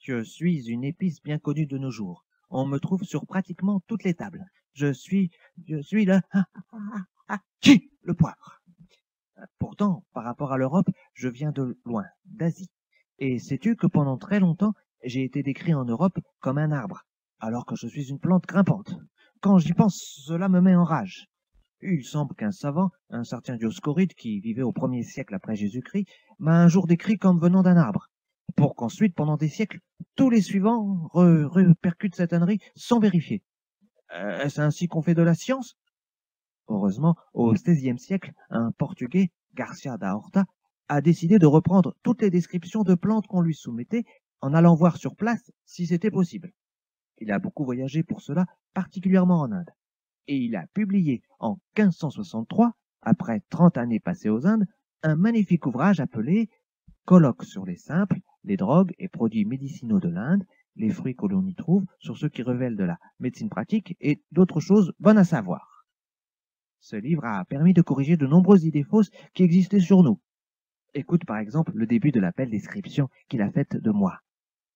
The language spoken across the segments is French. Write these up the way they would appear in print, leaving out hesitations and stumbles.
Je suis une épice bien connue de nos jours. On me trouve sur pratiquement toutes les tables. Je suis le poivre. Pourtant, par rapport à l'Europe, je viens de loin, d'Asie. Et sais-tu que pendant très longtemps, j'ai été décrit en Europe comme un arbre, alors que je suis une plante grimpante. Quand j'y pense, cela me met en rage. Il semble qu'un savant, un certain Dioscoride, qui vivait au 1er siècle après Jésus-Christ, m'a un jour décrit comme venant d'un arbre, pour qu'ensuite, pendant des siècles, tous les suivants répercutent cette ânerie sans vérifier. Est-ce ainsi qu'on fait de la science? Heureusement, au XVIe siècle, un Portugais, Garcia da Horta, a décidé de reprendre toutes les descriptions de plantes qu'on lui soumettait en allant voir sur place si c'était possible. Il a beaucoup voyagé pour cela, particulièrement en Inde. Et il a publié en 1563, après 30 années passées aux Indes, un magnifique ouvrage appelé Colloque sur les simples, les drogues et produits médicinaux de l'Inde, les fruits que l'on y trouve, sur ceux qui révèlent de la médecine pratique et d'autres choses bonnes à savoir. Ce livre a permis de corriger de nombreuses idées fausses qui existaient sur nous. Écoute par exemple le début de la belle description qu'il a faite de moi.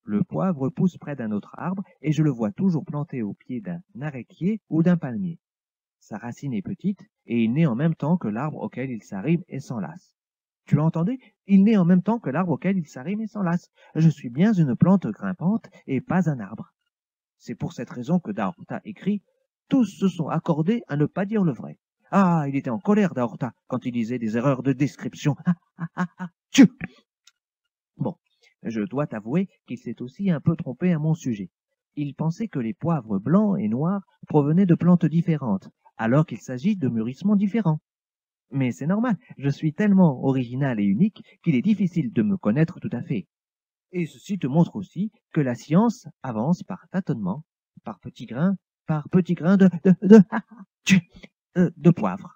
Le poivre pousse près d'un autre arbre et je le vois toujours planté au pied d'un aréquier ou d'un palmier. Sa racine est petite et il naît en même temps que l'arbre auquel il s'arrime et s'enlace. Tu as entendu? Il naît en même temps que l'arbre auquel il s'arrime et s'enlace. Je suis bien une plante grimpante et pas un arbre. C'est pour cette raison que Daorta écrit « Tous se sont accordés à ne pas dire le vrai ». Ah, il était en colère, Daorta, quand il disait des erreurs de description. Tchou. Bon, je dois t'avouer qu'il s'est aussi un peu trompé à mon sujet. Il pensait que les poivres blancs et noirs provenaient de plantes différentes, alors qu'il s'agit de mûrissements différents. Mais c'est normal, je suis tellement original et unique qu'il est difficile de me connaître tout à fait. Et ceci te montre aussi que la science avance par tâtonnement, par petits grains de poivre.